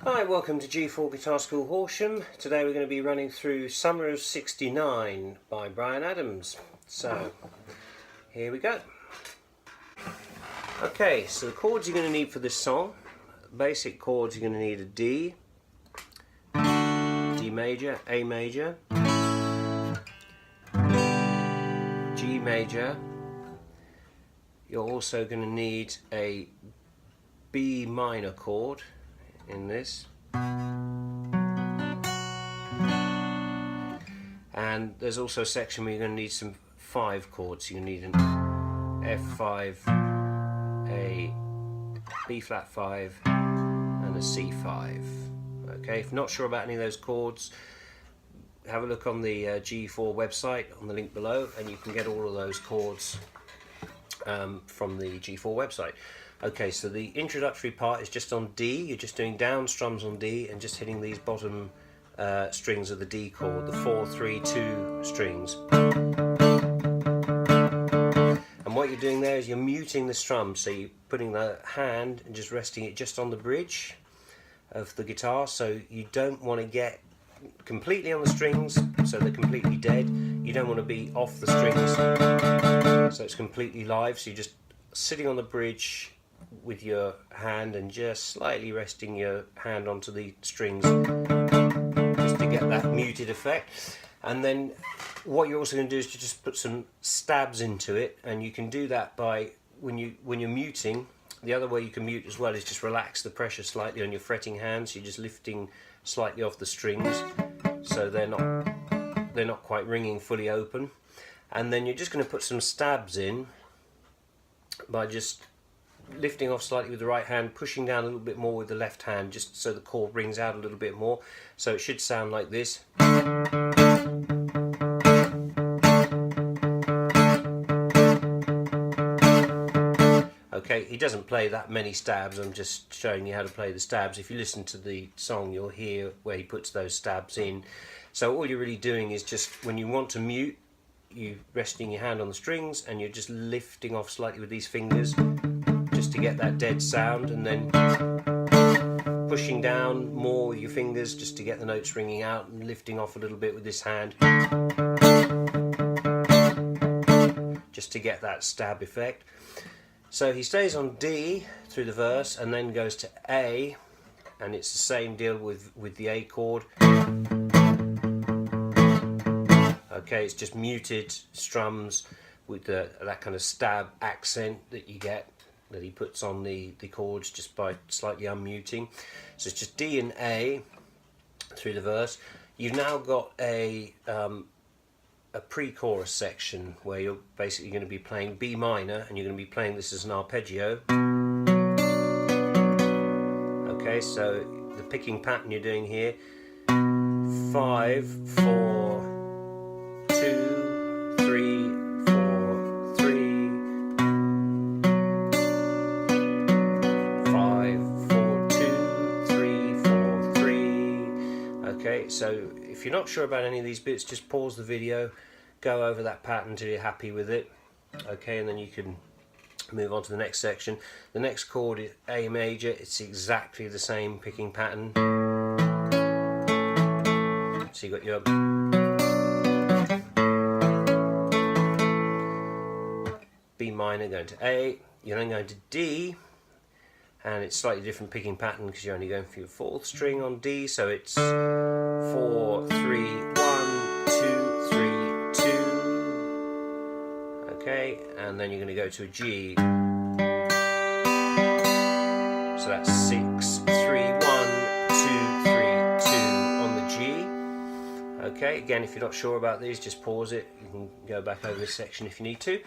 Hi, welcome to G4 Guitar School Horsham. Today we're going to be running through Summer of '69 by Bryan Adams. So, here we go. Okay, so the chords you're going to need for this song, basic chords, you're going to need a D, D major, A major, G major. You're also going to need a B minor chord in this, and there's also a section where you're going to need some 5 chords. You're going to need an F5, a B flat 5 and a C5. Okay, if you're not sure about any of those chords, have a look on the G4 website on the link below, and you can get all of those chords from the G4 website. Okay, so the introductory part is just on D. You're just doing down strums on D and just hitting these bottom strings of the D chord, the 4, 3, 2 strings. And what you're doing there is you're muting the strum, so you're putting the hand and just resting it just on the bridge of the guitar, so you don't want to get completely on the strings so they're completely dead. You don't want to be off the strings so it's completely live, so you're just sitting on the bridge with your hand and just slightly resting your hand onto the strings just to get that muted effect. And then what you're also going to do is to just put some stabs into it, and you can do that by when you're muting. The other way you can mute as well is just relax the pressure slightly on your fretting hands. You're just lifting slightly off the strings so they're not quite ringing fully open. And then you're just going to put some stabs in by just lifting off slightly with the right hand, pushing down a little bit more with the left hand, just so the chord rings out a little bit more. So it should sound like this. Okay, he doesn't play that many stabs, I'm just showing you how to play the stabs. If you listen to the song, you'll hear where he puts those stabs in. So all you're really doing is just, when you want to mute, you resting your hand on the strings and you're just lifting off slightly with these fingers just to get that dead sound, and then pushing down more with your fingers just to get the notes ringing out, and lifting off a little bit with this hand just to get that stab effect. So he stays on D through the verse and then goes to A, and it's the same deal with the A chord. Okay, it's just muted strums with that kind of stab accent that you get, that he puts on the chords just by slightly unmuting. So it's just D and A through the verse. You've now got a pre-chorus section where you're basically going to be playing B minor, and you're going to be playing this as an arpeggio. Okay, so the picking pattern you're doing here: 5, 4, 2, 3, 4, 3, 5, 4, 2, 3, 4, 3. Okay, so if you're not sure about any of these bits, just pause the video, go over that pattern until you're happy with it. Okay, and then you can move on to the next section. The next chord is A major. It's exactly the same picking pattern. So you've got your B minor going to A, you're then going to D, and it's slightly different picking pattern because you're only going for your 4th string on D, so it's 4, 3, 1, 2, 3, 2. Okay, and then you're going to go to a G. So that's 6, 3, 1, 2, 3, 2 on the G. Okay, again, if you're not sure about these, just pause it. You can go back over this section if you need to.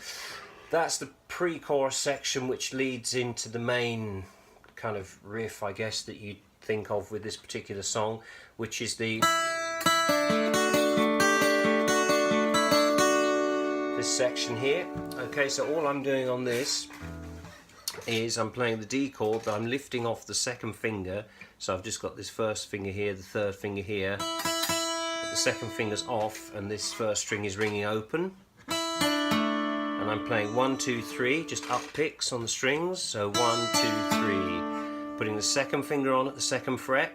That's the pre-chorus section, which leads into the main kind of riff, I guess, that you'd think of with this particular song, which is this section here. Okay, so all I'm doing on this is I'm playing the D chord, but I'm lifting off the 2nd finger. So I've just got this 1st finger here, the 3rd finger here, the 2nd finger's off, and this 1st string is ringing open. And I'm playing 1, 2, 3, just up picks on the strings. So 1, 2, 3, putting the 2nd finger on at the 2nd fret,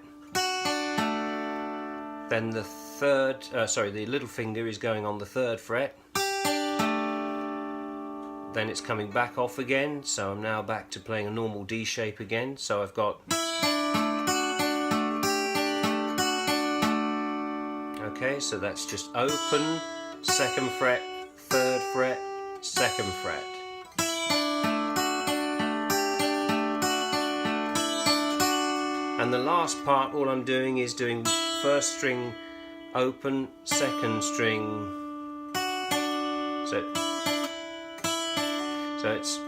Then the the little finger is going on the 3rd fret. Then it's coming back off again, so I'm now back to playing a normal D shape again. So I've got, okay, so that's just open, 2nd fret, 3rd fret, 2nd fret. And the last part, all I'm doing is doing 1st string open, 2nd string, so it's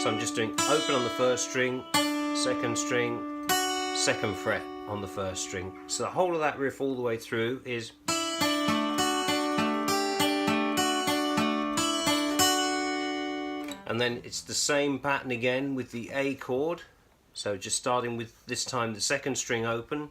I'm just doing open on the 1st string, 2nd string, 2nd fret on the 1st string. So the whole of that riff all the way through is, and then it's the same pattern again with the A chord. So just starting with this time the 2nd string open,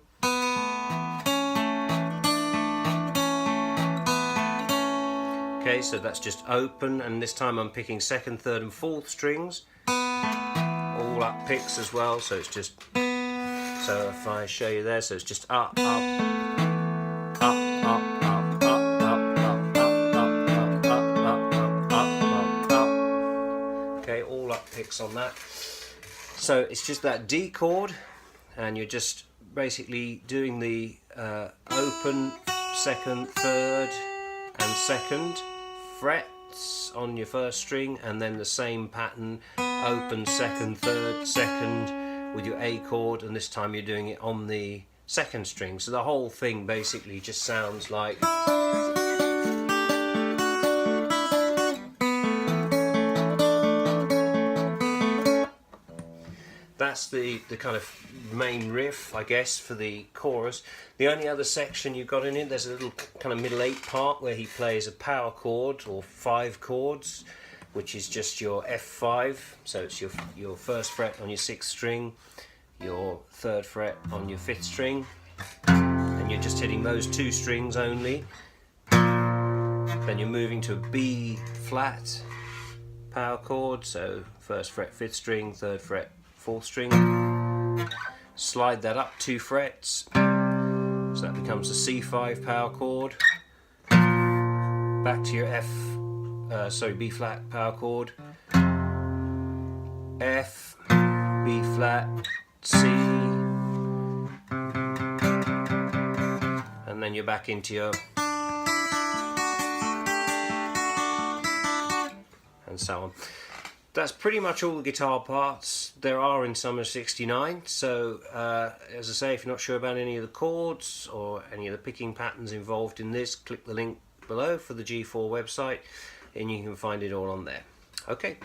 okay, so that's just open, and this time I'm picking 2nd, 3rd and 4th strings, all up picks as well, so it's just, so if I show you there, so it's just up, up, up, up, up, up, up, up, up, up, up, up, up, up, okay, all up picks on that. So it's just that D chord, and you're just basically doing the open, 2nd, 3rd and 2nd frets on your 1st string, and then the same pattern, open, 2nd, 3rd, 2nd with your A chord, and this time you're doing it on the 2nd string. So the whole thing basically just sounds like, that's the kind of main riff, I guess, for the chorus. The only other section you've got in it, there's a little kind of middle 8 part where he plays a power chord, or 5 chords, which is just your F5. So it's your 1st fret on your 6th string, your 3rd fret on your 5th string, and you're just hitting those 2 strings only. Then you're moving to a B flat power chord, so 1st fret 5th string, 3rd fret 4th string, slide that up 2 frets, so that becomes a C5 power chord, back to your B flat power chord, F, B flat, C, and then you're back into your, and so on. That's pretty much all the guitar parts there are in Summer 69. So as I say, if you're not sure about any of the chords or any of the picking patterns involved in this, click the link below for the G4 website and you can find it all on there. Okay.